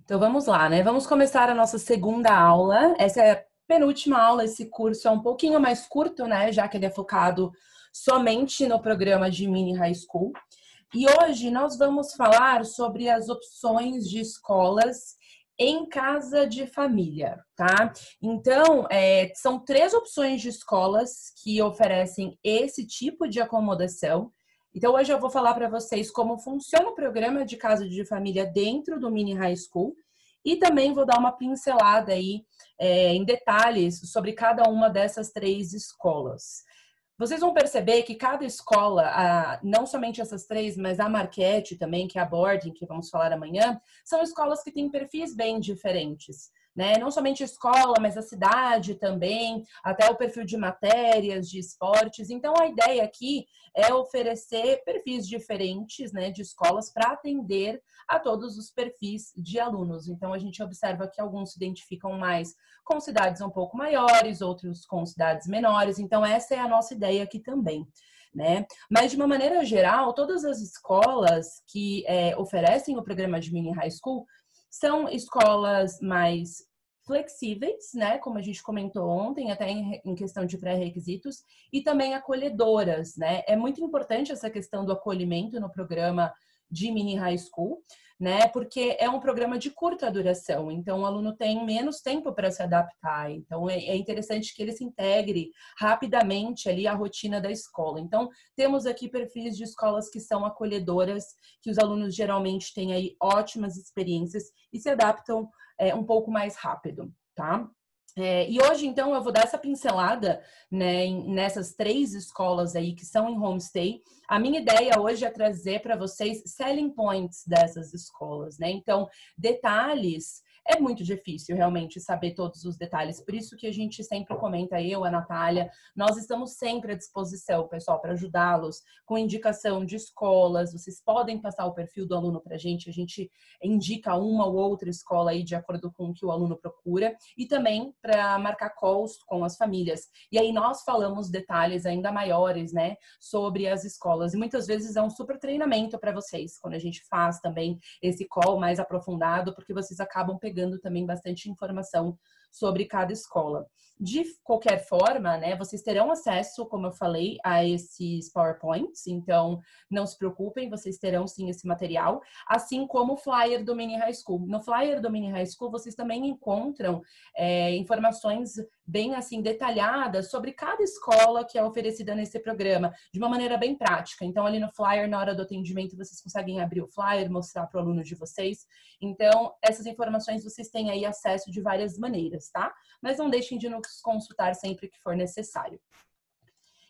Então vamos lá, né? Vamos começar a nossa segunda aula. Essa é a penúltima aula. Esse curso é um pouquinho mais curto, né? Já que ele é focado somente no programa de Mini High School. E hoje nós vamos falar sobre as opções de escolas em casa de família, tá? Então, são 3 opções de escolas que oferecem esse tipo de acomodação. Então, hoje eu vou falar para vocês como funciona o programa de casa de família dentro do Mini High School e também vou dar uma pincelada aí em detalhes sobre cada uma dessas 3 escolas. Vocês vão perceber que cada escola, não somente essas 3, mas a Marquette também, que é a Boarding, que vamos falar amanhã, são escolas que têm perfis bem diferentes, né? Não somente a escola, mas a cidade também, até o perfil de matérias, de esportes. Então, a ideia aqui é oferecer perfis diferentes, né, de escolas para atender a todos os perfis de alunos. Então, a gente observa que alguns se identificam mais com cidades um pouco maiores, outros com cidades menores. Então, essa é a nossa ideia aqui também, né? Mas, de uma maneira geral, todas as escolas que oferecem o programa de Mini High School são escolas mais flexíveis, né? Como a gente comentou ontem, até em questão de pré-requisitos, e também acolhedoras, né? É muito importante essa questão do acolhimento no programa de Mini High School, né? Porque é um programa de curta duração, então o aluno tem menos tempo para se adaptar. Então é interessante que ele se integre rapidamente ali à rotina da escola. Então temos aqui perfis de escolas que são acolhedoras, que os alunos geralmente têm aí ótimas experiências e se adaptam um pouco mais rápido, tá? E hoje, então, eu vou dar essa pincelada, né, nessas 3 escolas aí que são em homestay. A minha ideia hoje é trazer para vocês selling points dessas escolas, né? Então, detalhes. É muito difícil realmente saber todos os detalhes, por isso que a gente sempre comenta, eu, a Natália, nós estamos sempre à disposição, pessoal, para ajudá-los com indicação de escolas. Vocês podem passar o perfil do aluno para a gente indica uma ou outra escola aí de acordo com o que o aluno procura e também para marcar calls com as famílias. E aí nós falamos detalhes ainda maiores, né, sobre as escolas. E muitas vezes é um super treinamento para vocês, quando a gente faz também esse call mais aprofundado, porque vocês acabam pegando também bastante informação sobre cada escola. De qualquer forma, né, vocês terão acesso, como eu falei, a esses PowerPoints, então não se preocupem, vocês terão sim esse material, assim como o flyer do Mini High School. No flyer do Mini High School, vocês também encontram informações bem assim detalhadas sobre cada escola que é oferecida nesse programa, de uma maneira bem prática. Então, ali no flyer, na hora do atendimento, vocês conseguem abrir o flyer, mostrar para o aluno de vocês. Então, essas informações vocês têm aí acesso de várias maneiras, tá? Mas não deixem de nos consultar sempre que for necessário.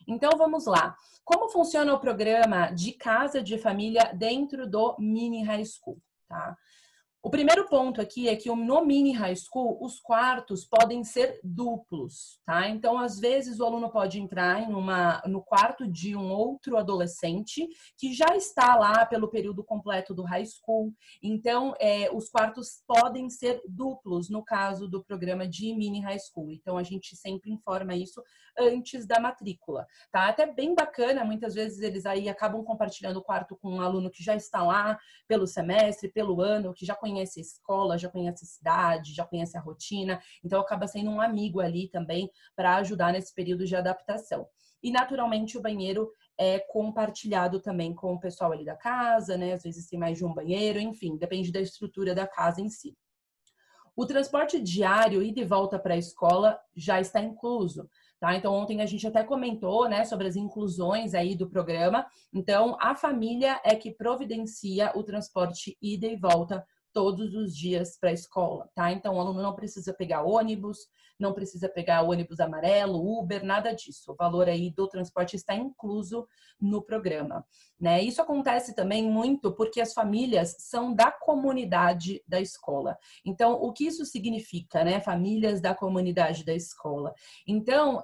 Então, vamos lá. Como funciona o programa de casa de família dentro do Mini High School, tá? O primeiro ponto aqui é que no Mini High School, os quartos podem ser duplos, tá? Então, às vezes, o aluno pode entrar no quarto de um outro adolescente que já está lá pelo período completo do High School. Então, os quartos podem ser duplos no caso do programa de Mini High School. Então, a gente sempre informa isso antes da matrícula, tá? Até bem bacana, muitas vezes eles aí acabam compartilhando o quarto com um aluno que já está lá pelo semestre, pelo ano, que já conhece a escola, já conhece a cidade, já conhece a rotina, então acaba sendo um amigo ali também para ajudar nesse período de adaptação. E naturalmente o banheiro é compartilhado também com o pessoal ali da casa, né? Às vezes tem mais de um banheiro, enfim, depende da estrutura da casa em si. O transporte diário, ida e volta para a escola, já está incluso. Tá? Então, ontem a gente até comentou, né, sobre as inclusões aí do programa. Então, a família é que providencia o transporte ida e volta todos os dias para a escola, tá? Então, o aluno não precisa pegar ônibus, não precisa pegar ônibus amarelo, Uber, nada disso. O valor aí do transporte está incluso no programa, né? Isso acontece também muito porque as famílias são da comunidade da escola. Então, o que isso significa, né? Famílias da comunidade da escola. Então,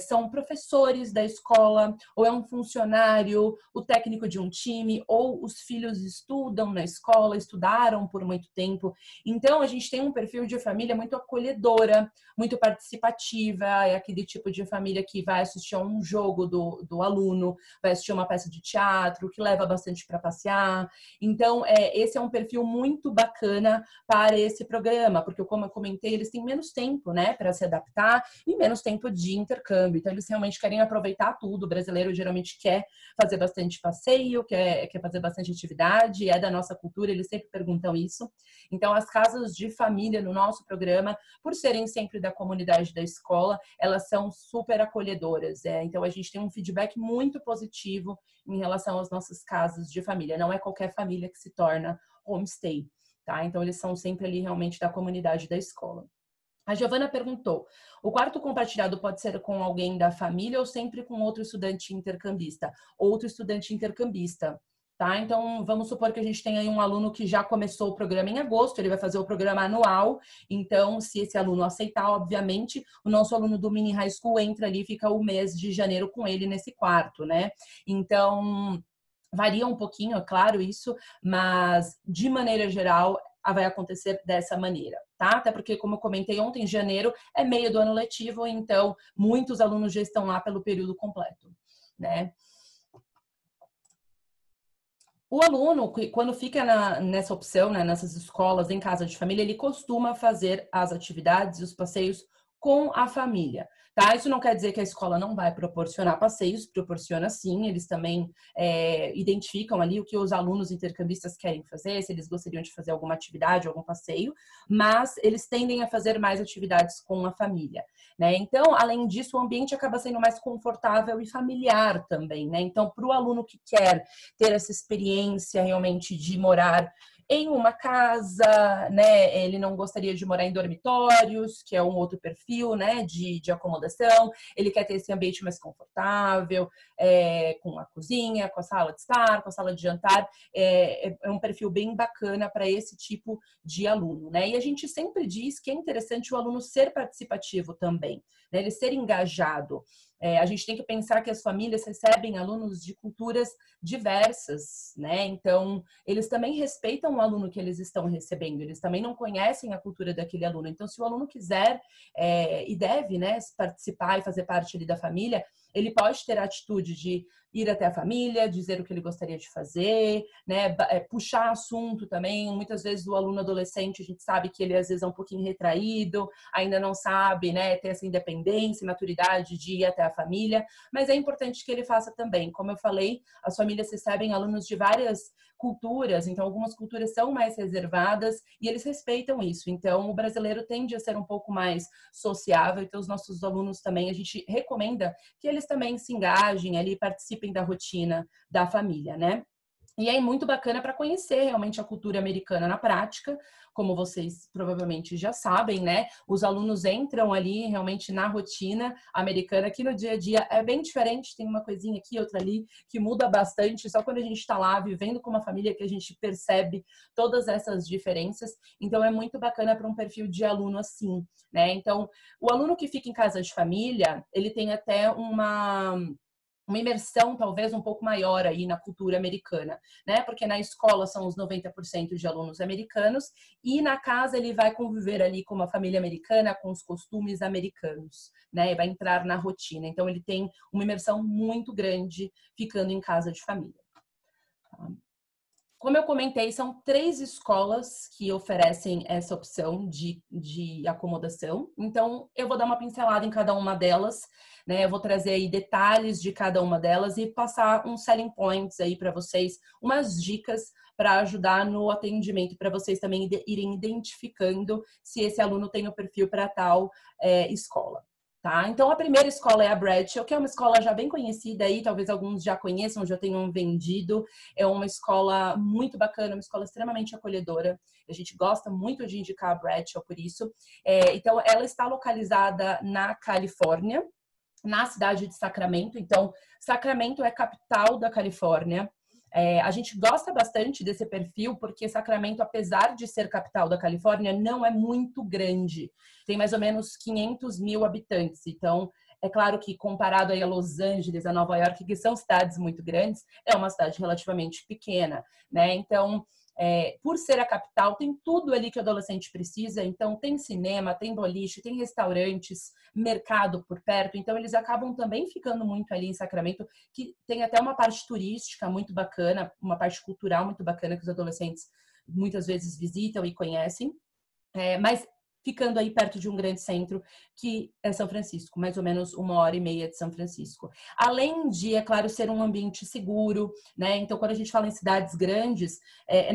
são professores da escola, ou é um funcionário, o técnico de um time, ou os filhos estudam na escola, estudaram por muito muito tempo. Então, a gente tem um perfil de família muito acolhedora, muito participativa, é aquele tipo de família que vai assistir a um jogo do aluno, vai assistir uma peça de teatro, que leva bastante para passear. Então, esse é um perfil muito bacana para esse programa, porque, como eu comentei, eles têm menos tempo, né, para se adaptar e menos tempo de intercâmbio. Então, eles realmente querem aproveitar tudo. O brasileiro geralmente quer fazer bastante passeio, quer fazer bastante atividade, é da nossa cultura, eles sempre perguntam isso. Então, as casas de família no nosso programa, por serem sempre da comunidade da escola, elas são super acolhedoras. Então, a gente tem um feedback muito positivo em relação às nossas casas de família. Não é qualquer família que se torna homestay, tá? Então, eles são sempre ali realmente da comunidade da escola. A Giovana perguntou, o quarto compartilhado pode ser com alguém da família ou sempre com outro estudante intercambista? Outro estudante intercambista, tá? Então, vamos supor que a gente tem aí um aluno que já começou o programa em agosto, ele vai fazer o programa anual, então, se esse aluno aceitar, obviamente, o nosso aluno do Mini High School entra ali, fica o mês de janeiro com ele nesse quarto, né? Então, varia um pouquinho, é claro isso, mas, de maneira geral, vai acontecer dessa maneira, tá? Até porque, como eu comentei ontem, janeiro é meio do ano letivo, então muitos alunos já estão lá pelo período completo, né? O aluno, quando fica nessa opção, né, nessas escolas, em casa de família, ele costuma fazer as atividades e os passeios com a família, tá? Isso não quer dizer que a escola não vai proporcionar passeios, proporciona sim, eles também identificam ali o que os alunos intercambistas querem fazer, se eles gostariam de fazer alguma atividade, algum passeio, mas eles tendem a fazer mais atividades com a família, né? Então, além disso, o ambiente acaba sendo mais confortável e familiar também, né? Então, para o aluno que quer ter essa experiência realmente de morar em uma casa, né? Ele não gostaria de morar em dormitórios, que é um outro perfil, né? De acomodação. Ele quer ter esse ambiente mais confortável, com a cozinha, com a sala de estar, com a sala de jantar. É um perfil bem bacana para esse tipo de aluno, né? E a gente sempre diz que é interessante o aluno ser participativo também, né? Ele ser engajado. A gente tem que pensar que as famílias recebem alunos de culturas diversas, né? Então, eles também respeitam o aluno que eles estão recebendo, eles também não conhecem a cultura daquele aluno. Então, se o aluno quiser e deve, né, participar e fazer parte ali da família, ele pode ter a atitude de ir até a família, dizer o que ele gostaria de fazer, né, puxar assunto também. Muitas vezes o aluno adolescente, a gente sabe que ele às vezes é um pouquinho retraído, ainda não sabe, né, ter essa independência e maturidade de ir até a família, mas é importante que ele faça também. Como eu falei, as famílias recebem alunos de várias culturas, então algumas culturas são mais reservadas e eles respeitam isso. Então, o brasileiro tende a ser um pouco mais sociável, então os nossos alunos também, a gente recomenda que eles também se engajem ali, participem da rotina da família, né? E é muito bacana para conhecer realmente a cultura americana na prática, como vocês provavelmente já sabem, né? Os alunos entram ali realmente na rotina americana, que no dia a dia é bem diferente, tem uma coisinha aqui, outra ali, que muda bastante, só quando a gente está lá vivendo com uma família que a gente percebe todas essas diferenças. Então é muito bacana para um perfil de aluno assim, né? Então, o aluno que fica em casa de família, ele tem até uma imersão talvez um pouco maior aí na cultura americana, né? Porque na escola são os 90% de alunos americanos e na casa ele vai conviver ali com uma família americana, com os costumes americanos, né? E vai entrar na rotina. Então ele tem uma imersão muito grande ficando em casa de família. Tá? Como eu comentei, são 3 escolas que oferecem essa opção de acomodação. Então, eu vou dar uma pincelada em cada uma delas, né? Eu vou trazer aí detalhes de cada uma delas e passar uns selling points aí para vocês, umas dicas para ajudar no atendimento, para vocês também irem identificando se esse aluno tem o perfil para tal escola. Tá? Então, a primeira escola é a Bradshaw, que é uma escola já bem conhecida aí, talvez alguns já conheçam, já tenham vendido. É uma escola muito bacana, uma escola extremamente acolhedora. A gente gosta muito de indicar a Bradshaw por isso. Então, ela está localizada na Califórnia, na cidade de Sacramento. Então, Sacramento é capital da Califórnia. A gente gosta bastante desse perfil porque Sacramento, apesar de ser capital da Califórnia, não é muito grande. Tem mais ou menos 500 mil habitantes. Então, é claro que comparado aí a Los Angeles, a Nova York, que são cidades muito grandes, é uma cidade relativamente pequena, né? Então, Por ser a capital, tem tudo ali que o adolescente precisa. Então, tem cinema, tem boliche, tem restaurantes, mercado por perto. Então, eles acabam também ficando muito ali em Sacramento, que tem até uma parte turística muito bacana, uma parte cultural muito bacana que os adolescentes muitas vezes visitam e conhecem. Mas ficando aí perto de um grande centro, que é São Francisco, mais ou menos 1h30 de São Francisco. Além de, é claro, ser um ambiente seguro, né? Então, quando a gente fala em cidades grandes,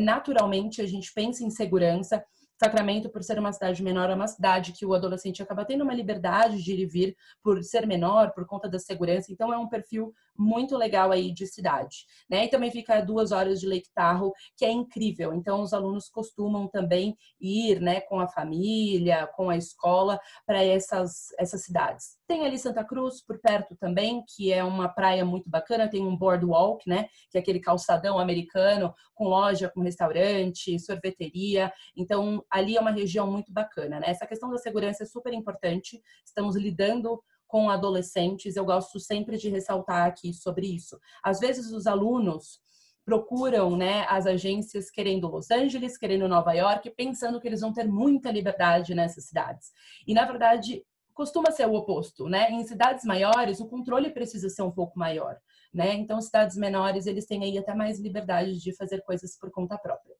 naturalmente a gente pensa em segurança. Sacramento, por ser uma cidade menor, é uma cidade que o adolescente acaba tendo uma liberdade de ir e vir por ser menor, por conta da segurança. Então, é um perfil muito legal aí de cidade, né? E também fica a 2 horas de Lake Tahoe, que é incrível. Então, os alunos costumam também ir, né, com a família, com a escola, para essas cidades. Tem ali Santa Cruz por perto também, que é uma praia muito bacana, tem um boardwalk, né, que é aquele calçadão americano, com loja, com restaurante, sorveteria. Então, ali é uma região muito bacana, né? Essa questão da segurança é super importante. Estamos lidando com adolescentes, eu gosto sempre de ressaltar aqui sobre isso. Às vezes os alunos procuram, né, as agências querendo Los Angeles, querendo Nova York, pensando que eles vão ter muita liberdade nessas cidades. E, na verdade, costuma ser o oposto, né? Em cidades maiores, o controle precisa ser um pouco maior, né? Então, cidades menores, eles têm aí até mais liberdade de fazer coisas por conta própria,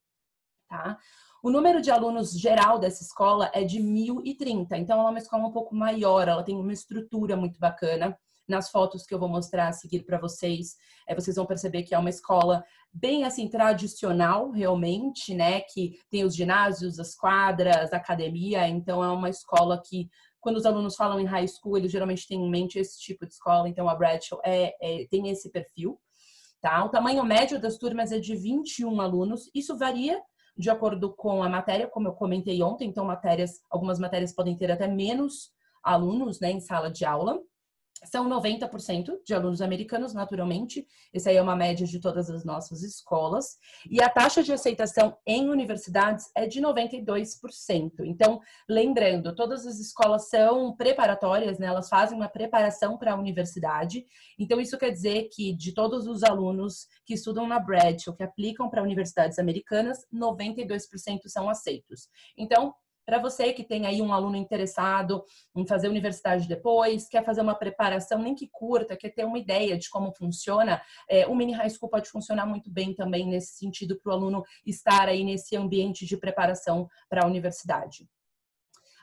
tá? O número de alunos geral dessa escola é de 1.030, então ela é uma escola um pouco maior, ela tem uma estrutura muito bacana. Nas fotos que eu vou mostrar a seguir para vocês, vocês vão perceber que é uma escola bem assim tradicional, realmente, né? Que tem os ginásios, as quadras, a academia. Então é uma escola que, quando os alunos falam em high school, eles geralmente têm em mente esse tipo de escola. Então a Bradshaw tem esse perfil, tá? O tamanho médio das turmas é de 21 alunos. Isso varia de acordo com a matéria, como eu comentei ontem. Então algumas matérias podem ter até menos alunos, né, em sala de aula. São 90% de alunos americanos, naturalmente. Essa aí é uma média de todas as nossas escolas. E a taxa de aceitação em universidades é de 92%. Então, lembrando, todas as escolas são preparatórias, né? Elas fazem uma preparação para a universidade. Então, isso quer dizer que de todos os alunos que estudam na Bradshaw, que aplicam para universidades americanas, 92% são aceitos. Então, para você que tem aí um aluno interessado em fazer universidade depois, quer fazer uma preparação, nem que curta, quer ter uma ideia de como funciona, o mini high school pode funcionar muito bem também nesse sentido, para o aluno estar aí nesse ambiente de preparação para a universidade.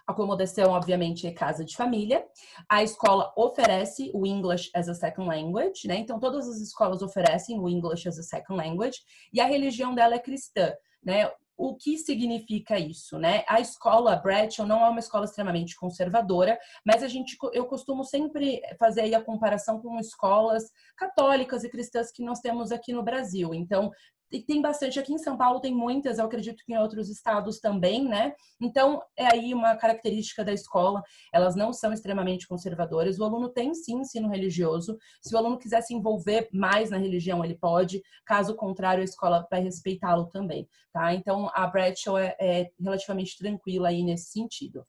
Acomodação, obviamente, é casa de família. A escola oferece o English as a Second Language, né? Então, todas as escolas oferecem o English as a Second Language. E a religião dela é cristã, né? O que significa isso, né? A escola Bradshaw não é uma escola extremamente conservadora, mas eu costumo sempre fazer aí a comparação com escolas católicas e cristãs que nós temos aqui no Brasil. Então, tem bastante, aqui em São Paulo tem muitas, eu acredito que em outros estados também, né? Então, é aí uma característica da escola, elas não são extremamente conservadoras. O aluno tem sim ensino religioso. Se o aluno quiser se envolver mais na religião, ele pode. Caso contrário, a escola vai respeitá-lo também, tá? Então, a Bradshaw é relativamente tranquila aí nesse sentido.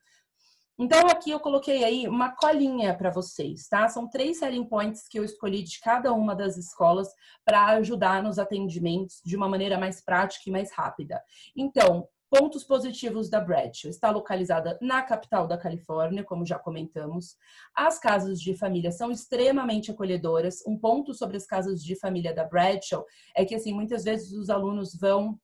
Então, aqui eu coloquei aí uma colinha para vocês, tá? São 3 selling points que eu escolhi de cada uma das escolas para ajudar nos atendimentos de uma maneira mais prática e mais rápida. Então, pontos positivos da Bradshaw. Está localizada na capital da Califórnia, como já comentamos. As casas de família são extremamente acolhedoras. Um ponto sobre as casas de família da Bradshaw é que, assim, muitas vezes os alunos vão,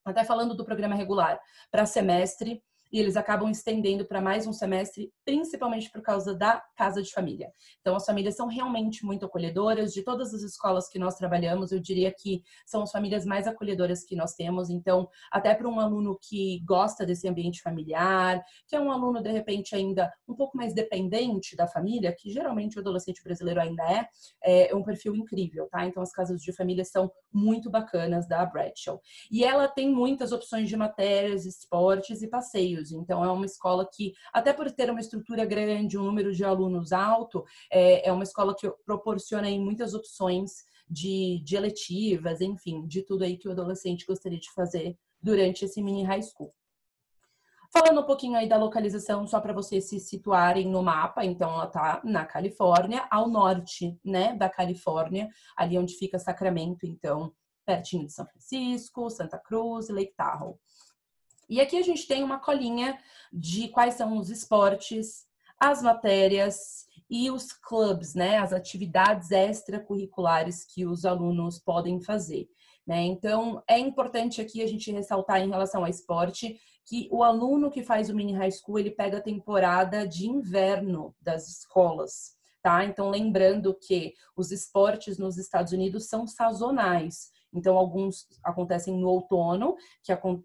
até falando do programa regular, para semestre, e eles acabam estendendo para mais um semestre, principalmente por causa da casa de família. Então, as famílias são realmente muito acolhedoras. De todas as escolas que nós trabalhamos, eu diria que são as famílias mais acolhedoras que nós temos. Então, até para um aluno que gosta desse ambiente familiar, que é um aluno, de repente, ainda um pouco mais dependente da família, que geralmente o adolescente brasileiro ainda é um perfil incrível, tá? Então, as casas de família são muito bacanas da Bradshaw. E ela tem muitas opções de matérias, esportes e passeios. Então, é uma escola que, até por ter uma estrutura grande, um número de alunos alto, é uma escola que proporciona aí muitas opções de eletivas, enfim, de tudo aí que o adolescente gostaria de fazer durante esse mini high school. Falando um pouquinho aí da localização, só para vocês se situarem no mapa, então ela está na Califórnia, ao norte, né, da Califórnia, ali onde fica Sacramento, então pertinho de São Francisco, Santa Cruz e Lake Tahoe. E aqui a gente tem uma colinha de quais são os esportes, as matérias e os clubes, né? As atividades extracurriculares que os alunos podem fazer, né? Então, é importante aqui a gente ressaltar em relação ao esporte que o aluno que faz o mini high school, ele pega a temporada de inverno das escolas, tá? Então, lembrando que os esportes nos Estados Unidos são sazonais. Então, alguns acontecem no outono,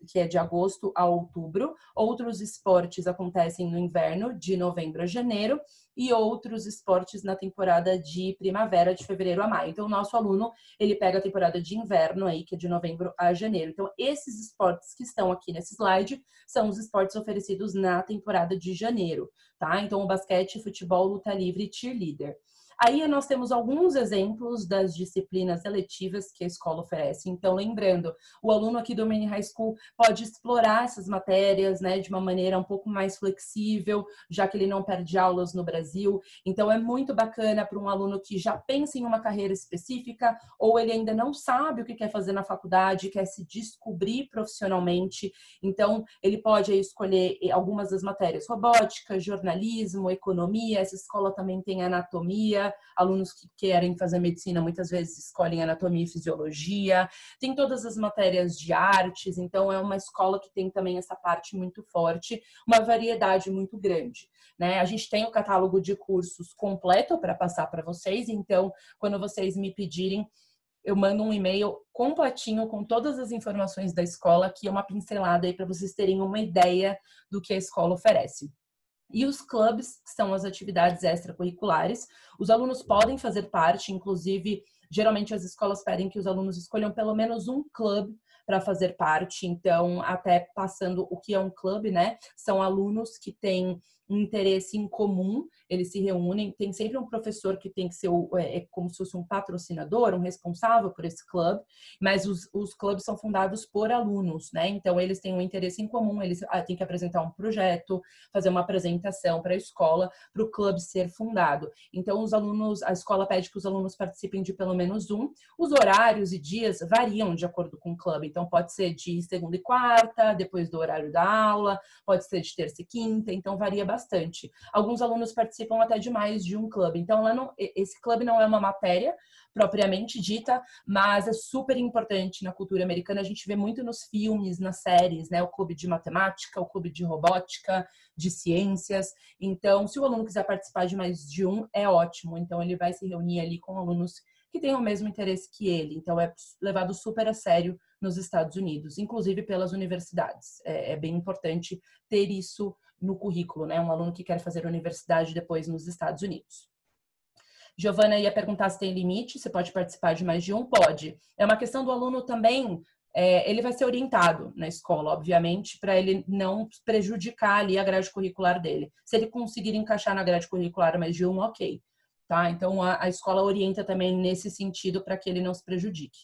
que é de agosto a outubro. Outros esportes acontecem no inverno, de novembro a janeiro. E outros esportes na temporada de primavera, de fevereiro a maio. Então, o nosso aluno, ele pega a temporada de inverno aí, que é de novembro a janeiro. Então, esses esportes que estão aqui nesse slide são os esportes oferecidos na temporada de janeiro, tá? Então, o basquete, futebol, luta livre e cheerleader. Aí nós temos alguns exemplos das disciplinas eletivas que a escola oferece. Então, lembrando, o aluno aqui do Mini High School pode explorar essas matérias, né, de uma maneira um pouco mais flexível, já que ele não perde aulas no Brasil. Então, é muito bacana para um aluno que já pensa em uma carreira específica ou ele ainda não sabe o que quer fazer na faculdade, quer se descobrir profissionalmente. Então, ele pode aí escolher algumas das matérias: robótica, jornalismo, economia. Essa escola também tem anatomia. Alunos que querem fazer medicina muitas vezes escolhem anatomia e fisiologia. Tem todas as matérias de artes, então é uma escola que tem também essa parte muito forte, uma variedade muito grande, né? A gente tem o catálogo de cursos completo para passar para vocês, então quando vocês me pedirem, eu mando um e-mail completinho com todas as informações da escola, que é uma pincelada aí para vocês terem uma ideia do que a escola oferece. E os clubes, que são as atividades extracurriculares, os alunos podem fazer parte, inclusive, geralmente as escolas pedem que os alunos escolham pelo menos um clube para fazer parte. Então, até passando o que é um clube, né? São alunos que têm um interesse em comum, eles se reúnem, tem sempre um professor que tem que ser como se fosse um patrocinador, um responsável por esse clube, mas os clubes são fundados por alunos, né? Então, eles têm um interesse em comum, eles têm que apresentar um projeto, fazer uma apresentação para a escola, para o clube ser fundado. Então, os alunos, a escola pede que os alunos participem de pelo menos um. Os horários e dias variam de acordo com o clube. Então, pode ser de segunda e quarta, depois do horário da aula, pode ser de terça e quinta, então varia bastante. Alguns alunos participam até de mais de um clube. Então, esse clube não é uma matéria propriamente dita, mas é super importante na cultura americana. A gente vê muito nos filmes, nas séries, né? O clube de matemática, o clube de robótica, de ciências. Então, se o aluno quiser participar de mais de um, é ótimo. Então, ele vai se reunir ali com alunos que têm o mesmo interesse que ele. Então, é levado super a sério nos Estados Unidos, inclusive pelas universidades. É bem importante ter isso no currículo, né? Um aluno que quer fazer universidade depois nos Estados Unidos. Giovana ia perguntar se tem limite, você pode participar de mais de um? Pode. É uma questão do aluno também, ele vai ser orientado na escola, obviamente, para ele não prejudicar ali a grade curricular dele. Se ele conseguir encaixar na grade curricular mais de um, ok. Tá? Então, a escola orienta também nesse sentido para que ele não se prejudique.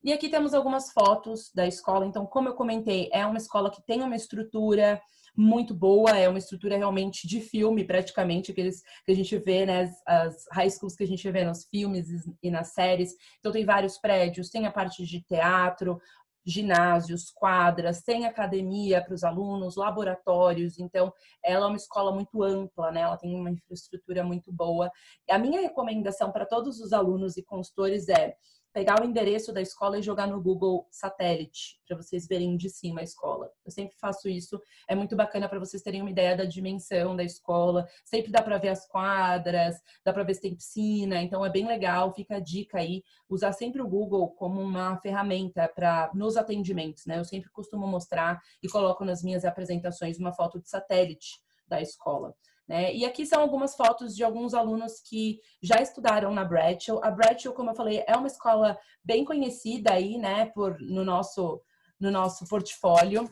E aqui temos algumas fotos da escola. Então, como eu comentei, é uma escola que tem uma estrutura muito boa, é uma estrutura realmente de filme, praticamente, que a gente vê, né, as high schools que a gente vê nos filmes e nas séries. Então, tem vários prédios, tem a parte de teatro, ginásios, quadras, tem academia para os alunos, laboratórios. Então, ela é uma escola muito ampla, né? Ela tem uma infraestrutura muito boa. A minha recomendação para todos os alunos e consultores é pegar o endereço da escola e jogar no Google Satélite, para vocês verem de cima a escola. Eu sempre faço isso, é muito bacana para vocês terem uma ideia da dimensão da escola. Sempre dá para ver as quadras, dá para ver se tem piscina, então é bem legal, fica a dica aí, usar sempre o Google como uma ferramenta nos atendimentos, né? Eu sempre costumo mostrar e coloco nas minhas apresentações uma foto de satélite da escola. Né? E aqui são algumas fotos de alguns alunos que já estudaram na Bradshaw. A Bradshaw, como eu falei, é uma escola bem conhecida aí, né, no nosso portfólio.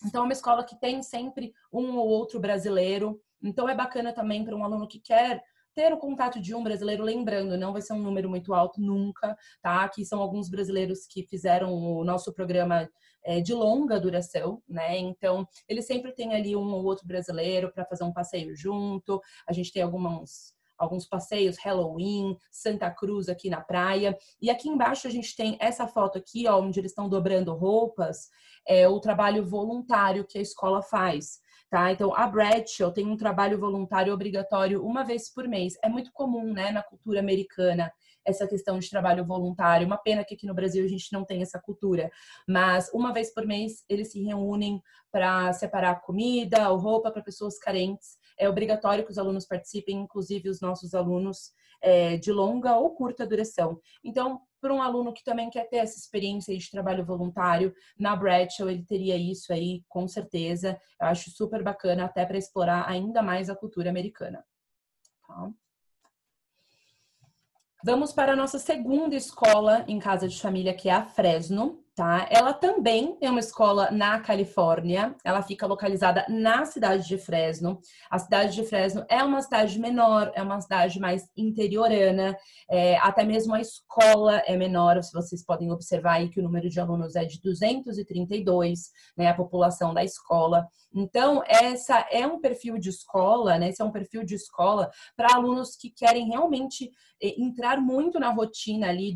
Então, é uma escola que tem sempre um ou outro brasileiro. Então, é bacana também para um aluno que quer ter o contato de um brasileiro, lembrando, não vai ser um número muito alto nunca, tá? Aqui são alguns brasileiros que fizeram o nosso programa de longa duração, né? Então, ele sempre tem ali um ou outro brasileiro para fazer um passeio junto. A gente tem alguns passeios, Halloween, Santa Cruz aqui na praia. E aqui embaixo a gente tem essa foto aqui, ó, onde eles estão dobrando roupas, é o trabalho voluntário que a escola faz. Tá? Então, a Bradshaw tem um trabalho voluntário obrigatório uma vez por mês. É muito comum, né, na cultura americana, essa questão de trabalho voluntário. Uma pena que aqui no Brasil a gente não tem essa cultura. Mas uma vez por mês eles se reúnem para separar comida ou roupa para pessoas carentes. É obrigatório que os alunos participem, inclusive os nossos alunos de longa ou curta duração. Então, para um aluno que também quer ter essa experiência de trabalho voluntário, na Bradshaw ele teria isso aí, com certeza. Eu acho super bacana, até para explorar ainda mais a cultura americana. Tá? Vamos para a nossa segunda escola em casa de família, que é a Fresno. Tá? Ela também é uma escola na Califórnia, ela fica localizada na cidade de Fresno. A cidade de Fresno é uma cidade menor, é uma cidade mais interiorana, até mesmo a escola é menor, se vocês podem observar aí que o número de alunos é de 232, né, a população da escola. Então, essa é um perfil de escola, né, esse é um perfil de escola para alunos que querem realmente entrar muito na rotina ali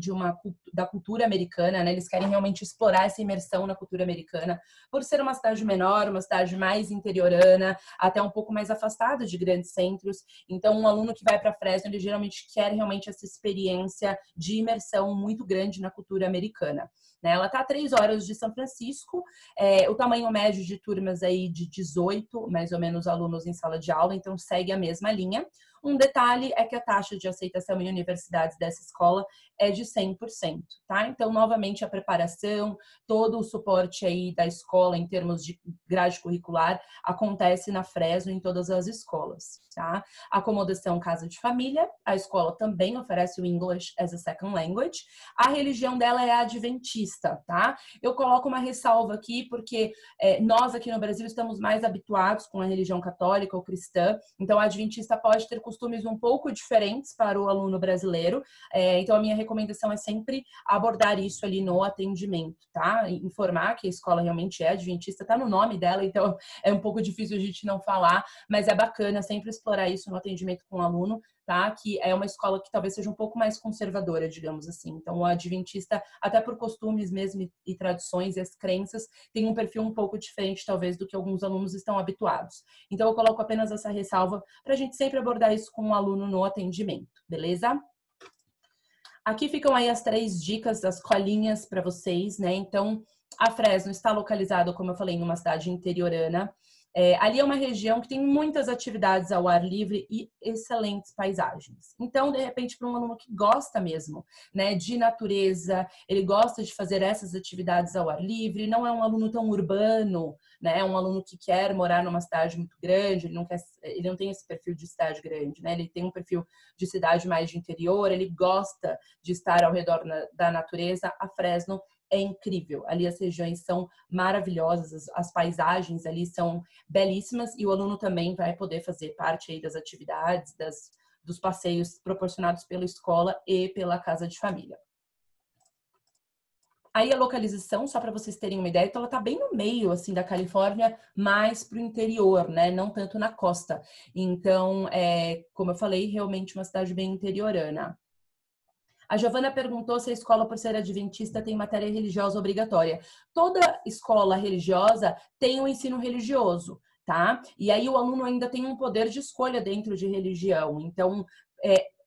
da cultura americana, né, eles querem realmente explorar essa imersão na cultura americana, por ser uma cidade menor, uma cidade mais interiorana, até um pouco mais afastada de grandes centros. Então, um aluno que vai para Fresno, ele geralmente quer realmente essa experiência de imersão muito grande na cultura americana. Ela está a 3 horas de São Francisco, o tamanho médio de turmas aí de 18, mais ou menos, alunos em sala de aula, então segue a mesma linha. Um detalhe é que a taxa de aceitação em universidades dessa escola é de 100%, tá? Então, novamente, a preparação, todo o suporte aí da escola em termos de grade curricular acontece na Fresno em todas as escolas, tá? Acomodação casa de família, a escola também oferece o English as a Second Language. A religião dela é adventista, tá? Eu coloco uma ressalva aqui porque nós aqui no Brasil estamos mais habituados com a religião católica ou cristã, então a adventista pode ter costumes um pouco diferentes para o aluno brasileiro, então a minha recomendação é sempre abordar isso ali no atendimento, tá? Informar que a escola realmente é adventista, tá no nome dela, então é um pouco difícil a gente não falar, mas é bacana sempre explorar isso no atendimento com o aluno, tá? Que é uma escola que talvez seja um pouco mais conservadora, digamos assim. Então, o adventista, até por costumes mesmo e tradições e as crenças, tem um perfil um pouco diferente, talvez, do que alguns alunos estão habituados. Então, eu coloco apenas essa ressalva para a gente sempre abordar isso com o aluno no atendimento, beleza? Aqui ficam aí as 3 dicas das colinhas para vocês, né? Então, a Fresno está localizada, como eu falei, numa cidade interiorana. Ali é uma região que tem muitas atividades ao ar livre e excelentes paisagens. Então, de repente, para um aluno que gosta mesmo, né, de natureza, ele gosta de fazer essas atividades ao ar livre, não é um aluno tão urbano, né, é um aluno que quer morar numa cidade muito grande, ele não tem esse perfil de cidade grande, né, ele tem um perfil de cidade mais de interior, ele gosta de estar ao redor da natureza. A Fresno é incrível. Ali as regiões são maravilhosas, as paisagens ali são belíssimas e o aluno também vai poder fazer parte aí das atividades, dos passeios proporcionados pela escola e pela casa de família. Aí a localização, só para vocês terem uma ideia, então ela está bem no meio assim da Califórnia, mais para o interior, né? Não tanto na costa. Então, como eu falei, realmente uma cidade bem interiorana. A Giovana perguntou se a escola, por ser adventista, tem matéria religiosa obrigatória. Toda escola religiosa tem um ensino religioso, tá? E aí o aluno ainda tem um poder de escolha dentro de religião. Então,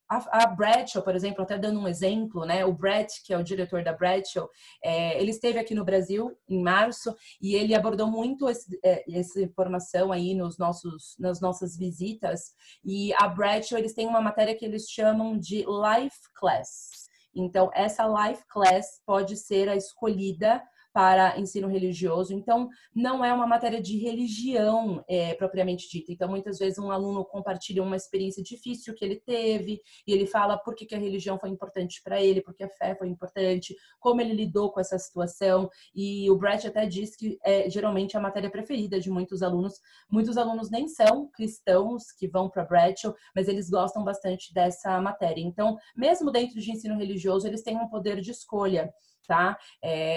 a Bradshaw, por exemplo, até dando um exemplo, né? O Brett, que é o diretor da Bradshaw, ele esteve aqui no Brasil em março e ele abordou muito essa informação aí nas nossas visitas. E a Bradshaw, eles têm uma matéria que eles chamam de Life Class. Então, essa Life Class pode ser a escolhida para ensino religioso. Então, não é uma matéria de religião propriamente dita. Então, muitas vezes um aluno compartilha uma experiência difícil que ele teve e ele fala por que a religião foi importante para ele, porque a fé foi importante, como ele lidou com essa situação. E o Brett até diz que é geralmente a matéria preferida de muitos alunos. Muitos alunos nem são cristãos que vão para Bradshaw, mas eles gostam bastante dessa matéria. Então, mesmo dentro de ensino religioso, eles têm um poder de escolha. Tá?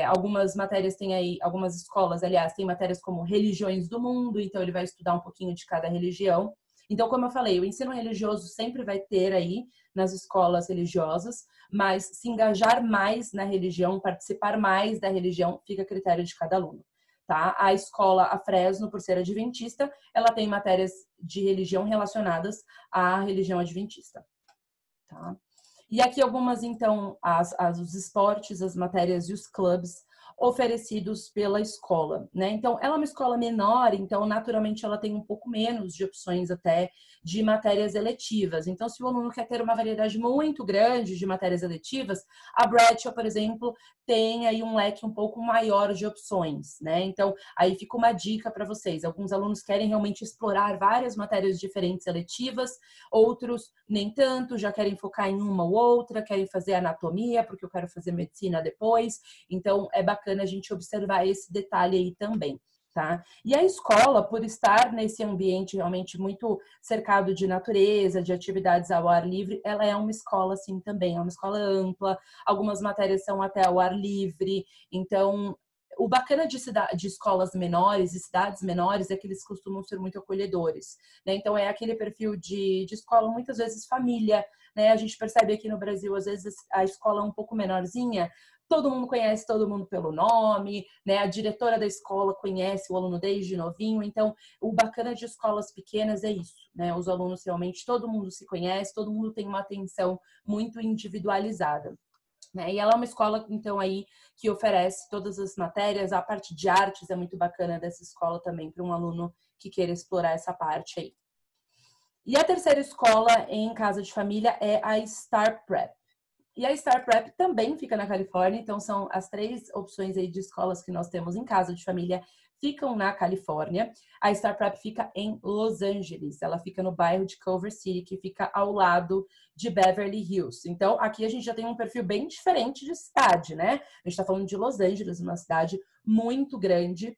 Algumas matérias têm aí, algumas escolas, aliás, têm matérias como religiões do mundo, então ele vai estudar um pouquinho de cada religião. Então, como eu falei, o ensino religioso sempre vai ter aí nas escolas religiosas, mas se engajar mais na religião, participar mais da religião, fica a critério de cada aluno. Tá? A escola, a Fresno, por ser adventista, ela tem matérias de religião relacionadas à religião adventista. Tá? E aqui algumas, então, os esportes, as matérias e os clubes oferecidos pela escola, né? Então, ela é uma escola menor, então, naturalmente, ela tem um pouco menos de opções até de matérias eletivas. Então, se o aluno quer ter uma variedade muito grande de matérias eletivas, a Bradshaw, por exemplo, tem aí um leque um pouco maior de opções, né? Então, aí fica uma dica para vocês. Alguns alunos querem realmente explorar várias matérias diferentes eletivas, outros nem tanto, já querem focar em uma ou outra, querem fazer anatomia, porque eu quero fazer medicina depois. Então, é bacana a gente observar esse detalhe aí também. Tá? E a escola, por estar nesse ambiente realmente muito cercado de natureza, de atividades ao ar livre, ela é uma escola assim também, é uma escola ampla, algumas matérias são até ao ar livre, então o bacana de escolas menores e cidades menores é que eles costumam ser muito acolhedores, né? Então é aquele perfil de escola, muitas vezes família, né? A gente percebe aqui no Brasil, às vezes a escola é um pouco menorzinha, todo mundo conhece todo mundo pelo nome, né? A diretora da escola conhece o aluno desde novinho. Então, o bacana de escolas pequenas é isso, né? Os alunos realmente, todo mundo se conhece, todo mundo tem uma atenção muito individualizada. Né? E ela é uma escola, então, aí que oferece todas as matérias. A parte de artes é muito bacana dessa escola também, para um aluno que queira explorar essa parte aí. E a terceira escola em casa de família é a Star Prep. E a Star Prep também fica na Califórnia, então são as 3 opções aí de escolas que nós temos em casa de família, ficam na Califórnia. A Star Prep fica em Los Angeles, ela fica no bairro de Culver City, que fica ao lado de Beverly Hills. Então, aqui a gente já tem um perfil bem diferente de cidade, né? A gente está falando de Los Angeles, uma cidade muito grande.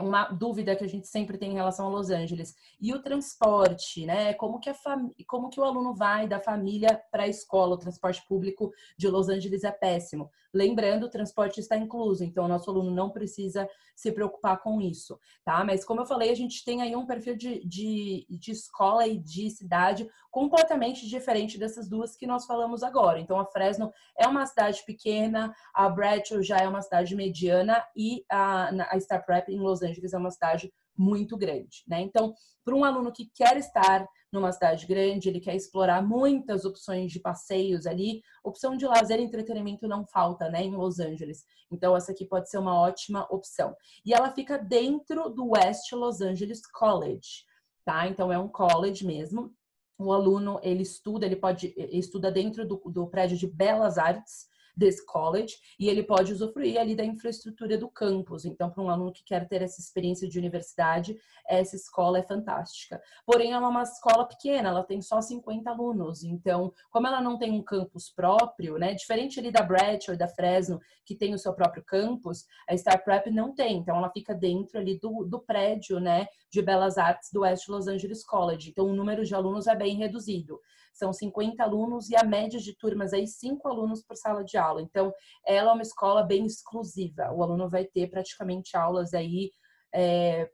Uma dúvida que a gente sempre tem em relação a Los Angeles. E o transporte, né? Como que o aluno vai da família para a escola? O transporte público de Los Angeles é péssimo. Lembrando, o transporte está incluso, então o nosso aluno não precisa se preocupar com isso, tá? Mas como eu falei, a gente tem aí um perfil de escola e de cidade completamente diferente dessas duas que nós falamos agora. Então, a Fresno é uma cidade pequena, a Bradshaw já é uma cidade mediana e a Star Prep em Los Angeles é uma cidade muito grande, né? Então, para um aluno que quer estar numa cidade grande, ele quer explorar muitas opções de passeios ali, opção de lazer e entretenimento não falta, né, em Los Angeles. Então, essa aqui pode ser uma ótima opção. E ela fica dentro do West Los Angeles College, tá? Então, é um college mesmo. O aluno, ele estuda dentro do prédio de Belas Artes desse college, e ele pode usufruir ali da infraestrutura do campus. Então, para um aluno que quer ter essa experiência de universidade, essa escola é fantástica. Porém, ela é uma escola pequena, ela tem só 50 alunos. Então, como ela não tem um campus próprio, né, diferente ali da Bradshaw e da Fresno, que tem o seu próprio campus, a Star Prep não tem. Então, ela fica dentro ali do prédio, né, de Belas Artes do West Los Angeles College. Então, o número de alunos é bem reduzido. São 50 alunos e a média de turmas aí 5 alunos por sala de aula. Então, ela é uma escola bem exclusiva. O aluno vai ter praticamente aulas aí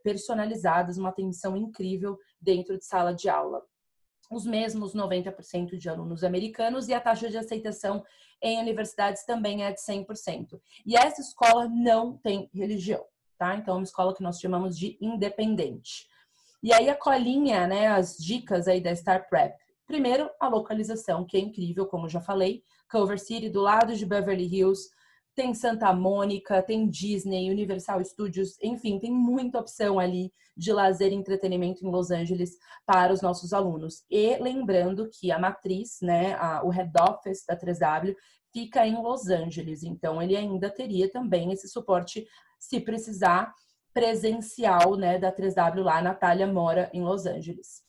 personalizadas, uma atenção incrível dentro de sala de aula. Os mesmos 90% de alunos americanos e a taxa de aceitação em universidades também é de 100%. E essa escola não tem religião, tá? Então, é uma escola que nós chamamos de independente. E aí a colinha, né, as dicas aí da Star Prep. Primeiro, a localização, que é incrível, como eu já falei. Culver City, do lado de Beverly Hills, tem Santa Mônica, tem Disney, Universal Studios, enfim, tem muita opção ali de lazer e entretenimento em Los Angeles para os nossos alunos. E lembrando que a matriz, né, o head office da 3W fica em Los Angeles, então ele ainda teria também esse suporte, se precisar, presencial, né, da 3W lá. A Natália mora em Los Angeles.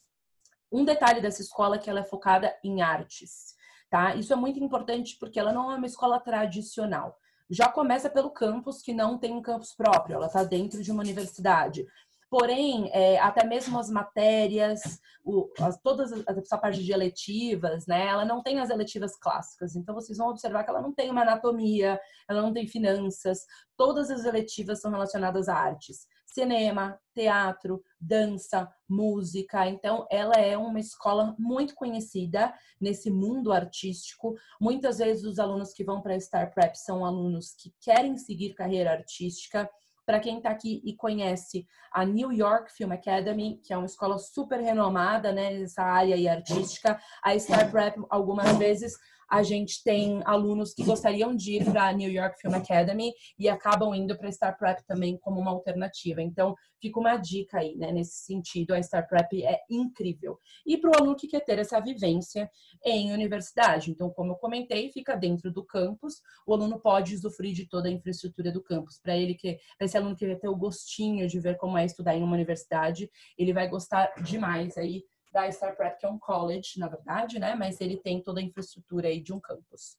Um detalhe dessa escola é que ela é focada em artes, tá? Isso é muito importante porque ela não é uma escola tradicional. Já começa pelo campus, que não tem um campus próprio, ela está dentro de uma universidade. Porém, até mesmo as matérias, toda essa parte de eletivas, né? Ela não tem as eletivas clássicas. Então, vocês vão observar que ela não tem uma anatomia, ela não tem finanças. Todas as eletivas são relacionadas a artes. cinema, teatro, dança, música. Então, ela é uma escola muito conhecida nesse mundo artístico. Muitas vezes os alunos que vão para a Star Prep são alunos que querem seguir carreira artística. Para quem está aqui e conhece a New York Film Academy, que é uma escola super renomada, né, nessa área aí artística, a Star Prep, algumas vezes a gente tem alunos que gostariam de ir para a New York Film Academy e acabam indo para a Star Prep também como uma alternativa. Então, fica uma dica aí, né? Nesse sentido, a Star Prep é incrível. E para o aluno que quer ter essa vivência em universidade. Então, como eu comentei, fica dentro do campus. O aluno pode usufruir de toda a infraestrutura do campus. Para esse aluno que quer ter o gostinho de ver como é estudar em uma universidade, ele vai gostar demais aí da Star Prep, que é um college, na verdade, né? Mas ele tem toda a infraestrutura aí de um campus.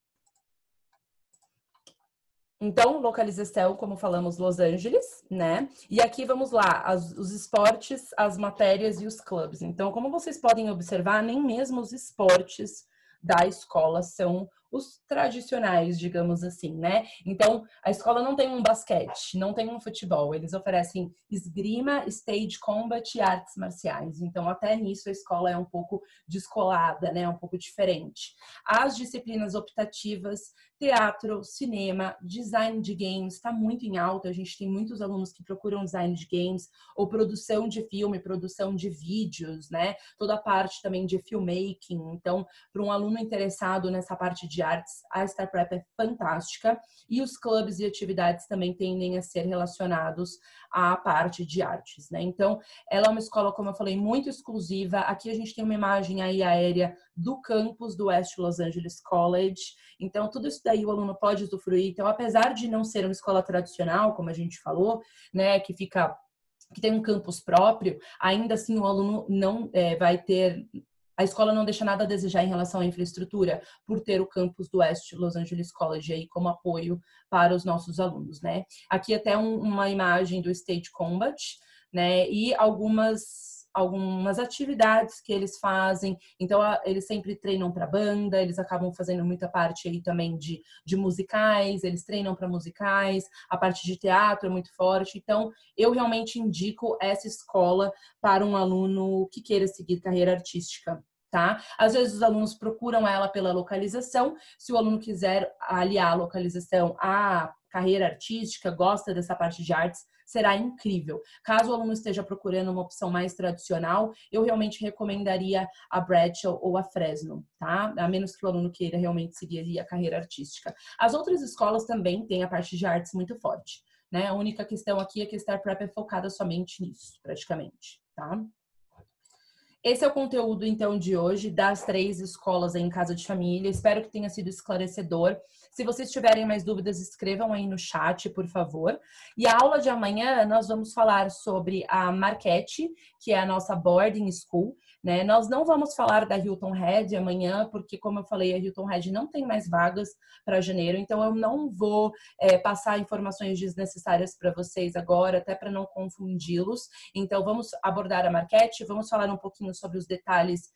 Então, localização, como falamos, Los Angeles, né? E aqui vamos lá, os esportes, as matérias e os clubes. Então, como vocês podem observar, nem mesmo os esportes da escola são os tradicionais, digamos assim, né? Então, a escola não tem um basquete, não tem um futebol. Eles oferecem esgrima, stage combat e artes marciais. Então, até nisso, a escola é um pouco descolada, né? Um pouco diferente. As disciplinas optativas, teatro, cinema, design de games, está muito em alta. A gente tem muitos alunos que procuram design de games ou produção de filme, produção de vídeos, né? Toda a parte também de filmmaking. Então, para um aluno interessado nessa parte de artes, a Star Prep é fantástica. E os clubes e atividades também tendem a ser relacionados à parte de artes, né? Então, ela é uma escola, como eu falei, muito exclusiva. Aqui a gente tem uma imagem aí aérea do campus do West Los Angeles College. Então, tudo isso daí o aluno pode usufruir. Então, apesar de não ser uma escola tradicional, como a gente falou, né, que tem um campus próprio, ainda assim o aluno não vai ter... A escola não deixa nada a desejar em relação à infraestrutura, por ter o campus do West Los Angeles College aí como apoio para os nossos alunos, né? Aqui até uma imagem do Stage Combat, né? E algumas atividades que eles fazem. Então, eles sempre treinam para banda, eles acabam fazendo muita parte aí também de musicais, eles treinam para musicais, a parte de teatro é muito forte. Então, eu realmente indico essa escola para um aluno que queira seguir carreira artística. Tá? Às vezes os alunos procuram ela pela localização. Se o aluno quiser aliar a localização à carreira artística, gosta dessa parte de artes, será incrível. Caso o aluno esteja procurando uma opção mais tradicional, eu realmente recomendaria a Bradshaw ou a Fresno, tá? A menos que o aluno queira realmente seguir a carreira artística. As outras escolas também têm a parte de artes muito forte, né? A única questão aqui é que a Star Prep é focada somente nisso, praticamente, tá? Esse é o conteúdo, então, de hoje, das 3 escolas em Casa de Família. Espero que tenha sido esclarecedor. Se vocês tiverem mais dúvidas, escrevam aí no chat, por favor. E a aula de amanhã, nós vamos falar sobre a Marquette, que é a nossa boarding school, né? Nós não vamos falar da Hilton Head amanhã, porque, como eu falei, a Hilton Head não tem mais vagas para janeiro. Então, eu não vou passar informações desnecessárias para vocês agora, até para não confundi-los. Então, vamos abordar a Marquette, vamos falar um pouquinho sobre os detalhes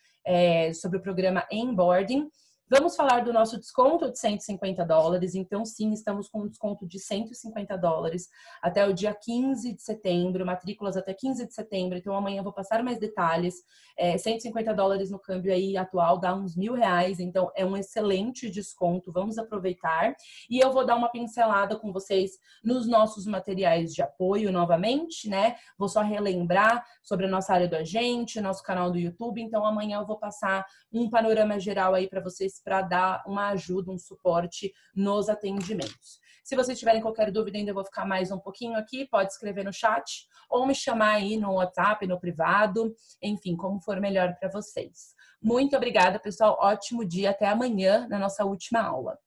sobre o programa Onboarding. Vamos falar do nosso desconto de $150. Então, sim, estamos com um desconto de $150 até o dia 15 de setembro, matrículas até 15 de setembro. Então, amanhã eu vou passar mais detalhes. $150 no câmbio aí atual dá uns R$1.000. Então, é um excelente desconto. Vamos aproveitar. E eu vou dar uma pincelada com vocês nos nossos materiais de apoio novamente, né? Vou só relembrar sobre a nossa área do agente, nosso canal do YouTube. Então, amanhã eu vou passar um panorama geral aí para vocês, para dar uma ajuda, um suporte nos atendimentos. Se vocês tiverem qualquer dúvida, ainda vou ficar mais um pouquinho aqui, pode escrever no chat ou me chamar aí no WhatsApp, no privado, enfim, como for melhor para vocês. Muito obrigada, pessoal. Ótimo dia. Até amanhã na nossa última aula.